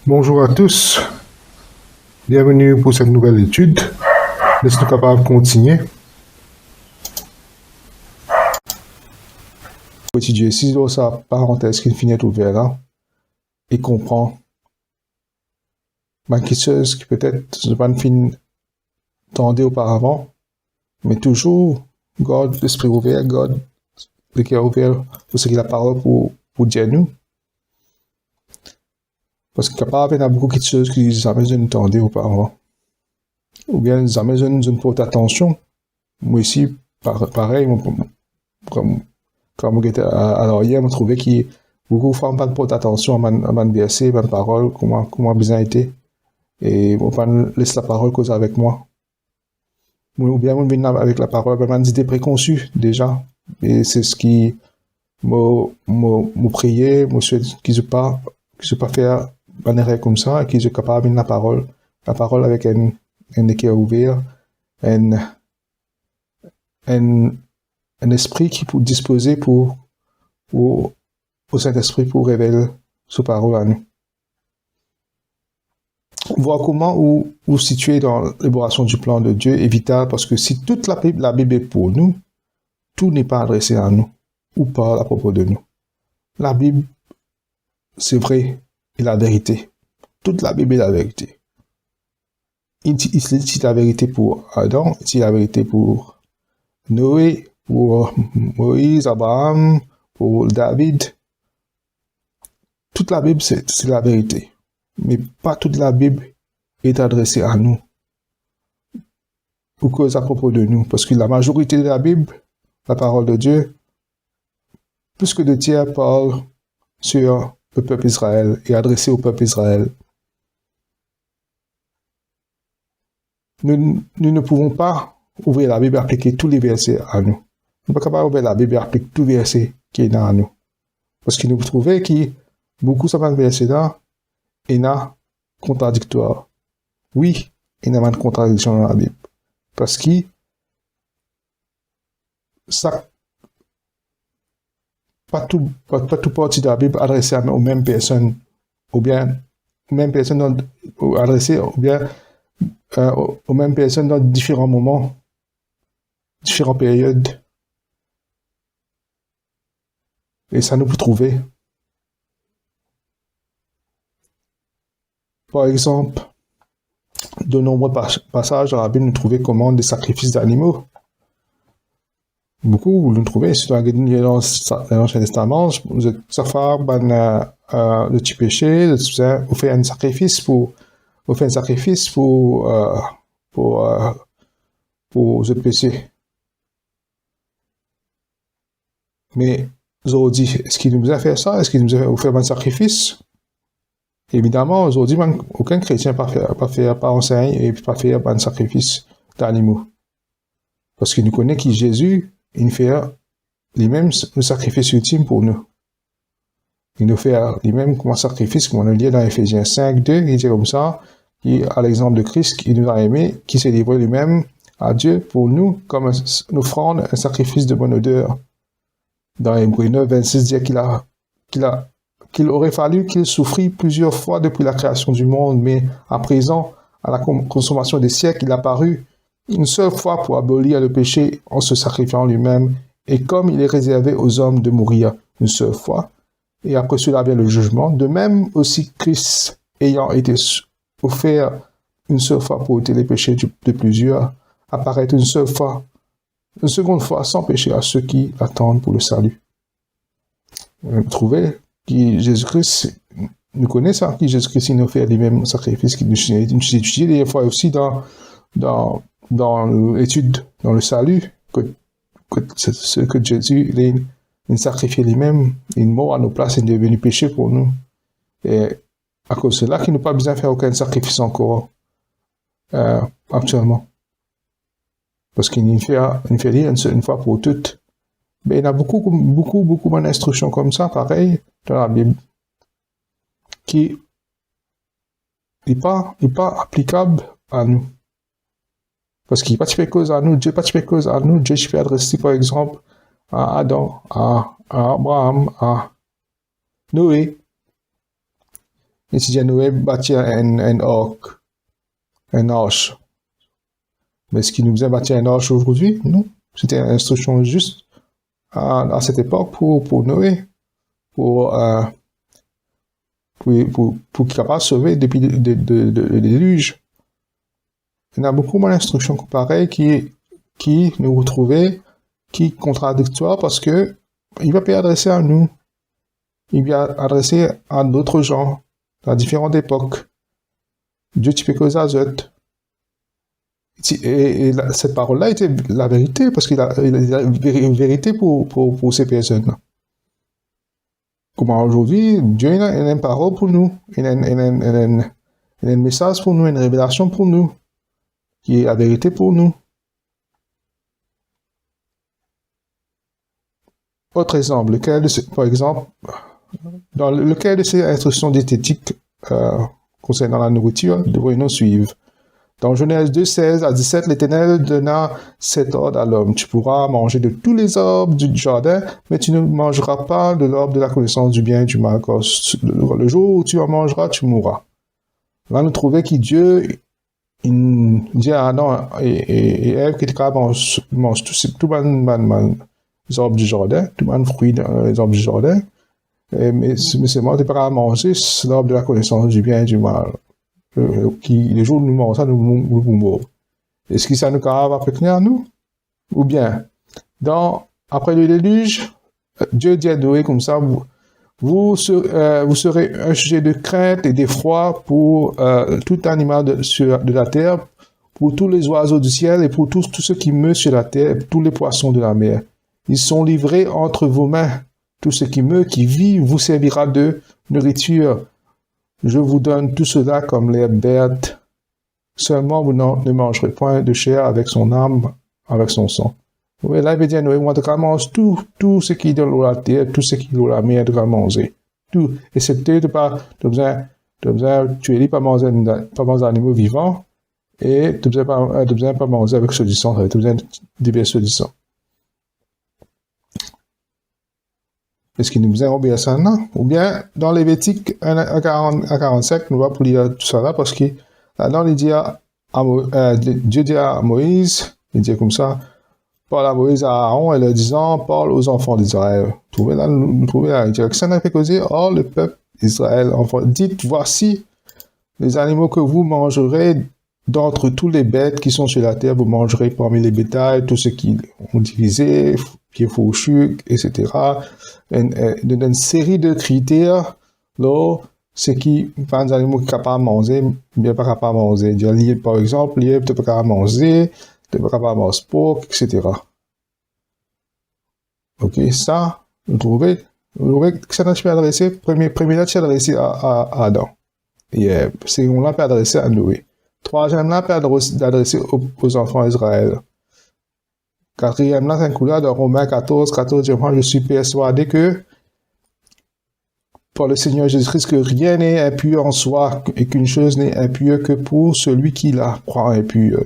Bonjour à tous, bienvenue pour cette nouvelle étude. Laisse-nous capables de continuer. Petit Dieu, si dans sa parenthèse qui finit ouverte là, et comprend ma question qui peut-être je pas fin tendait auparavant, mais toujours garde l'esprit ouvert, garde le cœur ouvert pour ce qu'il a parole pour dire nous. Parce qu'il y a beaucoup de choses qui jamais je ne tendais auparavant. Ou bien jamais je ne porte attention. Moi ici, pareil, comme j'étais à l'arrière, je trouvais que beaucoup de femmes ne portent attention à mon verset, à ma parole, comment bien été. Et on ne laisse la parole cause avec moi. Ou bien on vient avec la parole, on a des idées préconçues déjà. Et c'est ce qui me priait, me souhaite qu'ils ne pas faire une erreur comme ça, et qu'ils soient capables de la parole avec un cœur ouvert, un esprit qui peut disposer au Saint-Esprit pour révéler sa parole à nous. Voir comment où situer dans l'élaboration du plan de Dieu est vital parce que si toute la Bible est pour nous, tout n'est pas adressé à nous ou parle à propos de nous. La Bible, c'est vrai, est la vérité. Toute la Bible est la vérité. Il dit la vérité pour Adam, il dit la vérité pour Noé, pour Moïse, Abraham, pour David. Toute la Bible, c'est la vérité. Mais pas toute la Bible est adressée à nous. Ou cause à propos de nous. Parce que la majorité de la Bible, la parole de Dieu, plus que de tiers parle sur le peuple Israël et adressée au peuple Israël. Nous ne pouvons pas ouvrir la Bible et appliquer tous les versets à nous. Nous ne sommes pas capables d'ouvrir la Bible et appliquer tous les versets qui est dans nous. Parce que nous trouvons que beaucoup de versets là est contradictoire. Oui, il y a une contradiction dans la Bible. Parce que ça, pas tout partie de la Bible adressée aux mêmes personnes, ou bien aux mêmes personnes adressées, ou bien aux mêmes personnes dans différents moments, différentes périodes. Et ça nous peut trouver. Par exemple, de nombreux passages dans la Bible, nous trouvons comment des sacrifices d'animaux. Beaucoup, vous le trouvez, c'est dans l'Ancien Testament, ça fait le petit péché, vous faites un sacrifice pour le péché. Mais, aujourd'hui, est-ce qu'il nous a fait ça? Est-ce qu'il nous a fait un sacrifice? Évidemment, aujourd'hui, aucun chrétien pas enseigne et pas faire un sacrifice d'animaux. Parce qu'il nous connaît que Jésus, il fait lui-même le sacrifice ultime pour nous. Il nous fait lui-même comme un sacrifice, comme on le lit dans Ephésiens 5, 2, il dit comme ça, à l'exemple de Christ, qui nous a aimés, qui s'est livré lui-même à Dieu pour nous, comme une offrande, un sacrifice de bonne odeur. Dans Hébreux 9, 26, dit qu'il aurait fallu qu'il souffrit plusieurs fois depuis la création du monde, mais à présent, à la consommation des siècles, il a paru une seule fois pour abolir le péché en se sacrifiant lui-même, et comme il est réservé aux hommes de mourir une seule fois, et après cela vient le jugement, de même aussi Christ, ayant été offert une seule fois pour ôter les péchés de plusieurs, apparaît une seconde fois sans péché à ceux qui attendent pour le salut. Vous trouvez que Jésus-Christ, nous connaissons ça, que Jésus-Christ nous fait les mêmes sacrifices qu'il nous étudie des fois aussi dans l'étude, dans le salut, que ce que Jésus il sacrifié lui-même, il mort à nos places, il est devenu péché pour nous. Et à cause de cela, qu'il n'a pas besoin de faire aucun sacrifice encore actuellement. Parce qu'il fait une fois pour toutes. Mais il y a beaucoup d'instructions comme ça, pareil, dans la Bible, qui n'est pas applicable à nous. Parce qu'il n'y a pas de cause à nous, Dieu n'a pas de cause à nous, Dieu peut adresser par exemple à Adam, à Abraham, à Noé. Et si Noé bâtit un arche. Mais est-ce qu'il nous a bâti un arche aujourd'hui? Non. C'était une instruction juste à cette époque pour Noé, pour qu'il soit capable de sauver depuis le déluge. Il y a beaucoup d'instructions pareilles qui nous retrouvaient, qui contradictoires parce que il va pas adresser à nous. Il va adresser à d'autres gens, à différentes époques. Dieu type que Azote. Et cette parole-là était la vérité, parce qu'il a une vérité pour ces personnes-là. Comment aujourd'hui, Dieu il a une parole pour nous, il a un message pour nous, une révélation pour nous, qui est la vérité pour nous. Autre exemple, par exemple, dans lequel de ces instructions diététiques concernant la nourriture devrions-nous suivre? Dans Genèse 2, 16 à 17, l'Éternel donna cet ordre à l'homme. Tu pourras manger de tous les arbres du jardin, mais tu ne mangeras pas de l'arbre de la connaissance du bien et du mal, car le jour où tu en mangeras, tu mourras. Là, nous trouvons que Dieu dit à Adam et Ève qu'ils mangent tout les arbres du jardin, tout les fruits des arbres du jardin, mais seulement tu ne pourras pas manger l'arbre de la connaissance du bien et du mal. Les jours où nous mangeons ça, nous mourrons. Est-ce que ça nous va prévenir à nous? Ou bien, après le déluge, Dieu dit à Noé comme ça, vous serez un sujet de crainte et d'effroi pour tout animal de la terre, pour tous les oiseaux du ciel et pour tous ceux qui meurent sur la terre, et pour tous les poissons de la mer. Ils sont livrés entre vos mains. Tout ce qui meurt, qui vit, vous servira de nourriture. Je vous donne tout cela comme l'herbe verte. Seulement, vous ne mangerez point de chair avec son âme, avec son sang. Oui, là, il veut dire, nous, on devra manger tout ce qui est dans la terre, tout ce qui est dans la mer, devra manger. Tout. Et c'est peut-être pas, tu as besoin, tu es pas manger animaux vivants, et tu as besoin pas manger avec ceux du sang, tu as besoin de divers ceux du sang. Est-ce qu'il nous besoin obéir ça, non? Ou bien, dans Lévitique 1 à 45, nous va pour lire tout ça là, parce que, là, Dieu dit à Moïse, il dit comme ça, parle à Moïse à Aaron, et leur disant, parle aux enfants d'Israël. Nous trouvons là, il dit, que ça n'a fait causer, oh, le peuple d'Israël, enfant, dites, voici les animaux que vous mangerez d'entre tous les bêtes qui sont sur la terre, vous mangerez parmi les bétails, tous ceux qui ont divisé, pieds fauchus, etc. Une série de critères, là, c'est qui, pas des animaux qui sont capables de manger, bien pas capables de manger. Par exemple, lièvre, tu peux pas manger, tu peux pas manger porc, etc. Ok, ça, vous trouvez que ça n'a pas adressé, premier là, c'est adressé à Adam. Et c'est on l'a pas adressé à Noé. Troisième là, pas adressé aux enfants d'Israël. Quatrième là, c'est un coup là, dans Romains 14, je suis persuadé que par le Seigneur Jésus-Christ, que rien n'est impur en soi, et qu'une chose n'est impure que pour celui qui la croit impure.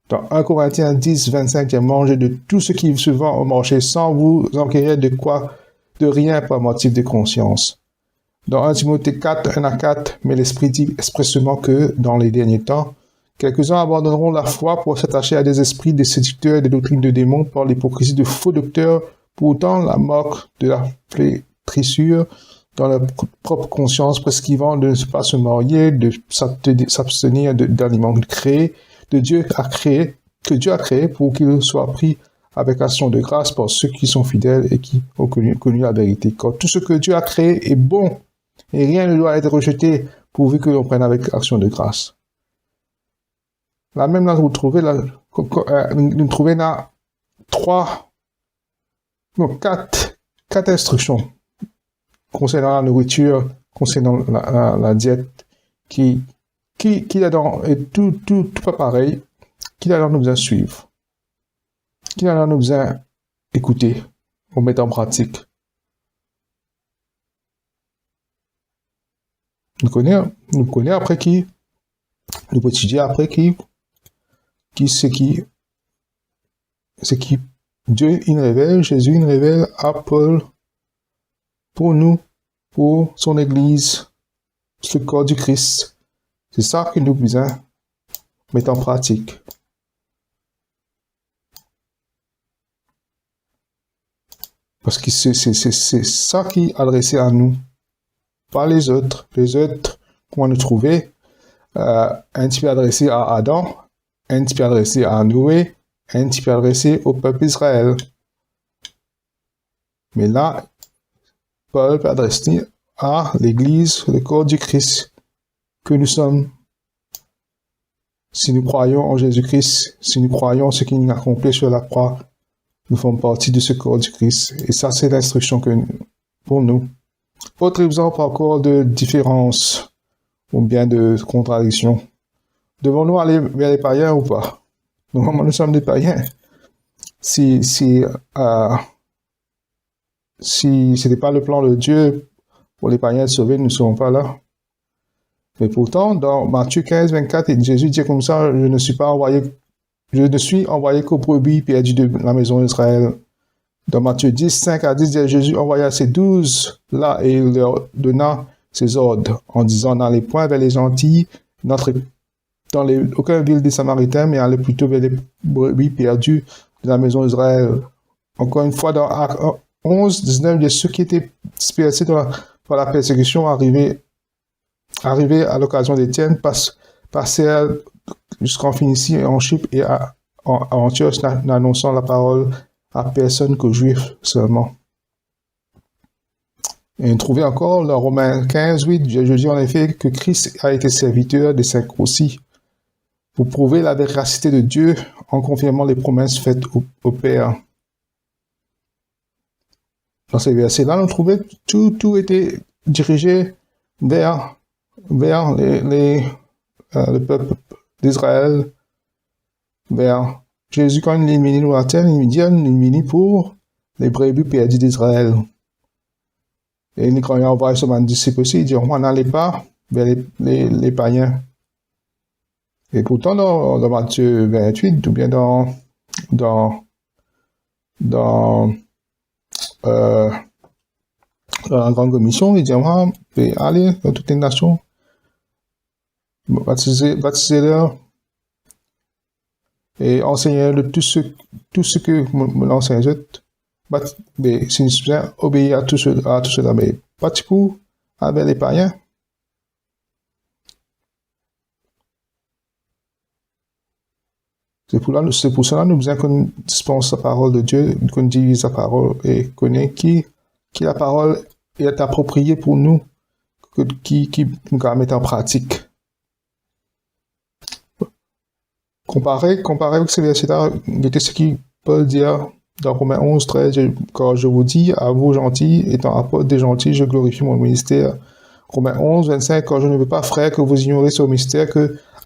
Dans 1 Corinthiens 10, 25, il y a mangé de tout ce qui se vend au marché sans vous enquérir de rien par motif de conscience. Dans 1 Timothée 4, 1 à 4, mais l'Esprit dit expressément que, dans les derniers temps, quelques-uns abandonneront la foi pour s'attacher à des esprits, des séducteurs et des doctrines de démons par l'hypocrisie de faux docteurs, pourtant la moque de la flétrissure dans leur propre conscience, prescrivant de ne pas se marier, de s'abstenir d'aliments créés, que Dieu a créé pour qu'ils soient pris avec action de grâce par ceux qui sont fidèles et qui ont connu la vérité. Car tout ce que Dieu a créé est bon, et rien ne doit être rejeté pourvu que l'on prenne avec action de grâce. Là même, là, vous trouvez là, quatre instructions concernant la nourriture, concernant la diète, qui là-dedans est tout pas pareil, qui là-dedans nous besoin suivre, qui là-dedans nous besoin écouter, pour mettre en pratique. Nous connaissons après qui, nous pouvons étudier après qui c'est qui Dieu il révèle, Jésus il révèle à Paul pour nous, pour son Église, le corps du Christ. C'est ça que nous besoin mettre en pratique. Parce que c'est ça qui est adressé à nous, pas les autres. Les autres, comment nous trouver, un petit peu adressé à Adam, un petit peu adressé à Noé, un petit peu adressé au peuple d'Israël. Mais là, Paul peut adresser à l'Église, le corps du Christ, que nous sommes. Si nous croyons en Jésus-Christ, si nous croyons en ce qu'il a accompli sur la croix, nous faisons partie de ce corps du Christ. Et ça, c'est l'instruction pour nous. Autre exemple encore de différence ou bien de contradiction. Devons-nous aller vers les païens ou pas? Normalement, nous sommes des païens. Si ce n'était pas le plan de Dieu pour les païens de sauver, nous ne serons pas là. Mais pourtant, dans Matthieu 15, 24, Jésus dit comme ça, je ne suis envoyé qu'aux brebis perdues de la maison d'Israël. Dans Matthieu 10, 5 à 10, Jésus envoya ses 12 là et il leur donna ses ordres en disant, n'allez point vers les gentils, n'entrez dans aucune ville des Samaritains, mais allez plutôt vers les brebis perdues de la maison d'Israël. Encore une fois, dans Actes 11, 19, il y a ceux qui étaient dispersés par la persécution arrivés à l'occasion d'Étienne, passèrent jusqu'en Phénicie, en Chypre et à Antioche, n'annonçant la parole à personne qu'aux Juifs seulement. Et on trouvait encore dans Romains 15, 8, je dis en effet que Christ a été serviteur des saints aussi, pour prouver la véracité de Dieu en confirmant les promesses faites au Père. Dans ces versets-là, on trouvait tout était dirigé vers le peuple d'Israël, vers Jésus. Quand il est venu sur la terre, il dit, il est venu pour les brebis perdues d'Israël. Et quand il a envoyé son disciple aussi, il dit, on n'allait pas vers les païens. Et pourtant, dans Matthieu 28, ou bien dans la grande commission, il dit, allez dans toutes les nations, baptisez-leur et enseignez-leur tout ce que l'enseigne. Mais si nous obéir à tout cela, mais pas de coup avec les païens. C'est pour cela que nous besoin qu'on dispense la parole de Dieu, qu'on divise la parole et connaît qui la parole est appropriée pour nous, qui nous va mettre en pratique. Comparé avec ce verset-là, c'était ce qui Paul dit dans Romains 11, 13, quand je vous dis, à vous gentils, étant apôtre des gentils, je glorifie mon ministère. Romains 11, 25, quand je ne veux pas, frère, que vous ignorez ce mystère,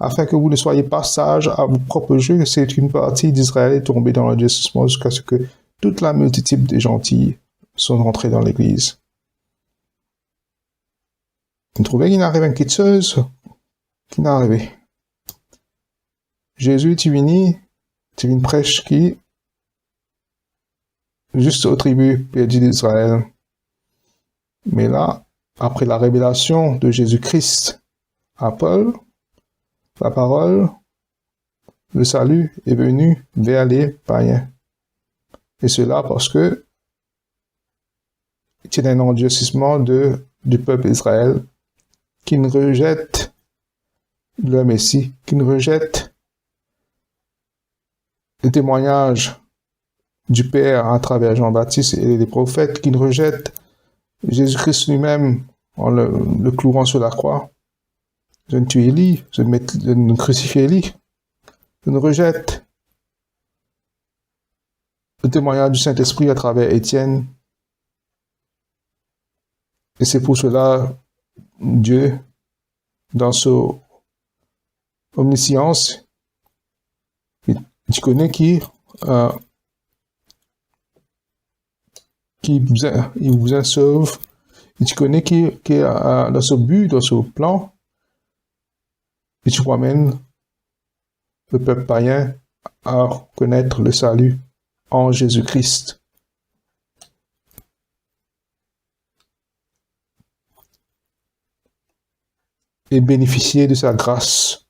afin que vous ne soyez pas sages à vos propres jeux, c'est une partie d'Israël est tombée dans l'endurcissement jusqu'à ce que toute la multitude des gentils sont rentrés dans l'église. Vous trouvez qu'il n'arrive quelque chose qui n'est arrivé. Jésus est venu une prêche qui juste aux tribus perdues d'Israël. Mais là, après la révélation de Jésus-Christ à Paul, la parole, le salut est venu vers les païens. Et cela parce que c'est un endurcissement du peuple d'Israël qui ne rejette le Messie, qui ne rejette le témoignage du Père à travers Jean-Baptiste et les prophètes, qui ne rejette Jésus-Christ lui-même en le clouant sur la croix. Je ne tue Élie, je ne crucifie Élie. Je ne rejette le témoignage du Saint-Esprit à travers Étienne. Et c'est pour cela, Dieu, dans son omniscience, il connaît il vous sauve, il connaît qui est dans ce but, dans ce plan, et tu ramènes le peuple païen à connaître le salut en Jésus-Christ. et bénéficier de sa grâce.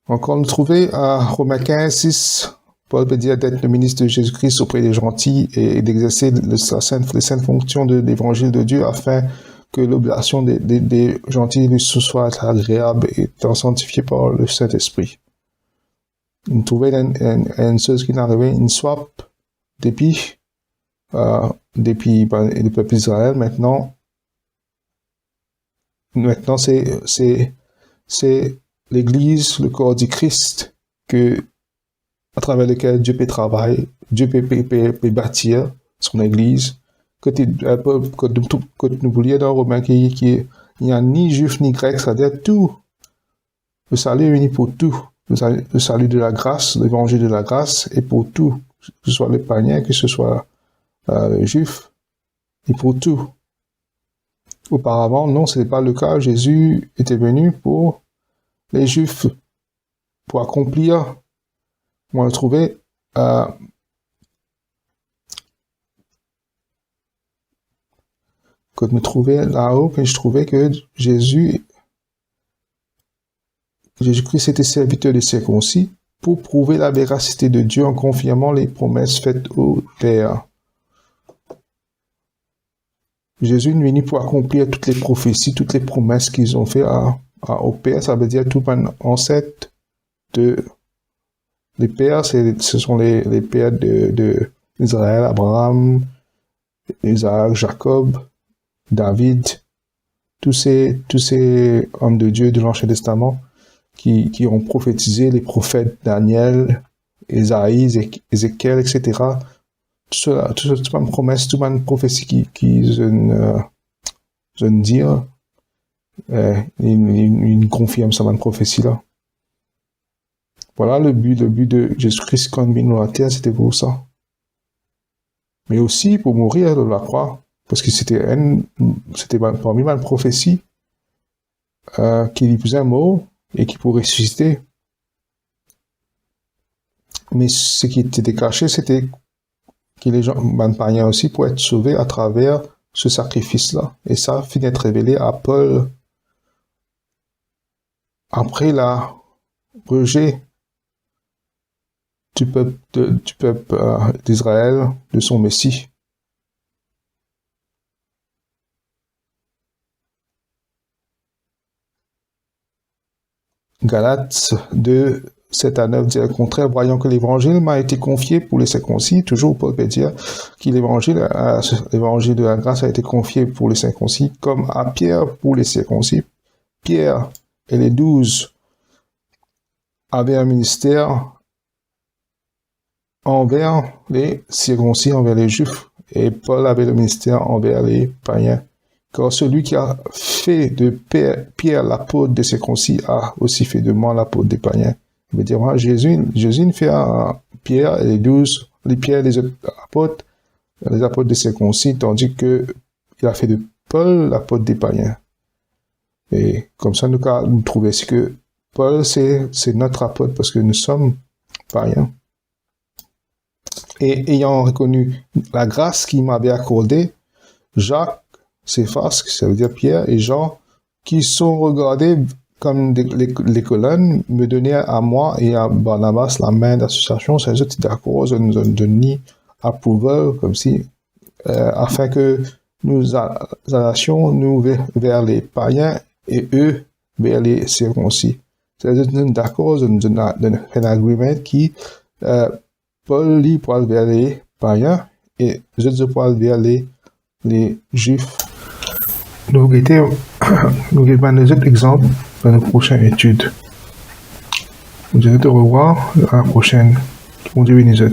Encore nous trouver à Romains 15, 6, Paul peut dire d'être le ministre de Jésus-Christ auprès des gentils et d'exercer les saintes fonctions de l'évangile de Dieu afin que l'oblation des gentils lui soit agréable et étant sanctifié par le Saint-Esprit. Nous trouvons une chose qui est arrivée, une swap depuis le peuple d'Israël. Maintenant c'est l'Église, le corps du Christ, à travers lequel Dieu peut travailler, Dieu peut bâtir son Église. Que nous voulions dans Romains qu'il n'y a ni juif ni grec, c'est-à-dire tout. Le salut est venu pour tout. Le salut de la grâce, l'évangile de la grâce est pour tout. Que ce soit le païen, que ce soit le juif, et pour tout. Auparavant, non, ce n'est pas le cas. Jésus était venu pour les Juifs, pour accomplir. On a trouvé quand je me trouvais là-haut, que je trouvais que Jésus-Christ était serviteur des circoncis pour prouver la véracité de Dieu en confirmant les promesses faites au Père. Jésus est venu pour accomplir toutes les prophéties, toutes les promesses qu'ils ont fait au Père. Ça veut dire tout un ancêtre les pères, ce sont les pères d'Israël, Abraham, Isaac, Jacob, David, tous ces hommes de Dieu de l'Ancien Testament qui ont prophétisé, les prophètes Daniel, Ésaïe, Ézéchiel, etc. Toute une promesse, toute une prophétie qui je ne dire, il confirme ça, une prophétie-là. Voilà le but de Jésus-Christ quand il est venu sur la terre, c'était pour ça. Mais aussi pour mourir de la croix, parce que c'était parmi une prophétie qui lui faisait un mot et qui pourrait ressusciter. Mais ce qui était caché, c'était que les gens, païens aussi, pourraient être sauvés à travers ce sacrifice-là. Et ça finit d'être révélé à Paul après la rejet du peuple d'Israël, de son Messie. Galates 2, 7 à 9 dit le contraire, voyant que l'évangile m'a été confié pour les circoncis, toujours Paul peut dire que l'évangile de la grâce a été confié pour les circoncis, comme à Pierre pour les circoncis. Pierre et les 12 avaient un ministère envers les circoncis, envers les juifs, et Paul avait le ministère envers les païens. Car celui qui a fait de Pierre l'apôtre des circoncis a aussi fait de moi l'apôtre des païens. Il veut dire, moi, Jésus fait à Pierre et les 12, les autres apôtres, les apôtres des circoncis, tandis que il a fait de Paul l'apôtre des païens. Et comme ça, nous trouvons que Paul, c'est notre apôtre parce que nous sommes païens. Et ayant reconnu la grâce qu'il m'avait accordée, Jacques, Céphas, ça veut dire Pierre, et Jean, qui sont regardés comme les colonnes, me donnaient à moi et à Barnabas la main d'association. C'est eux d'accord, je donne approval, comme si, afin que nous allassions nous vers les païens et eux vers les circoncis. C'est-à-dire d'accord, je donne un agreement qui, Paul lit pour aller vers les païens et je pour aller vers les juifs. Nous regardons les autres exemples dans nos prochaines études. Nous allons te revoir à la prochaine. Bon Dieu bénisse.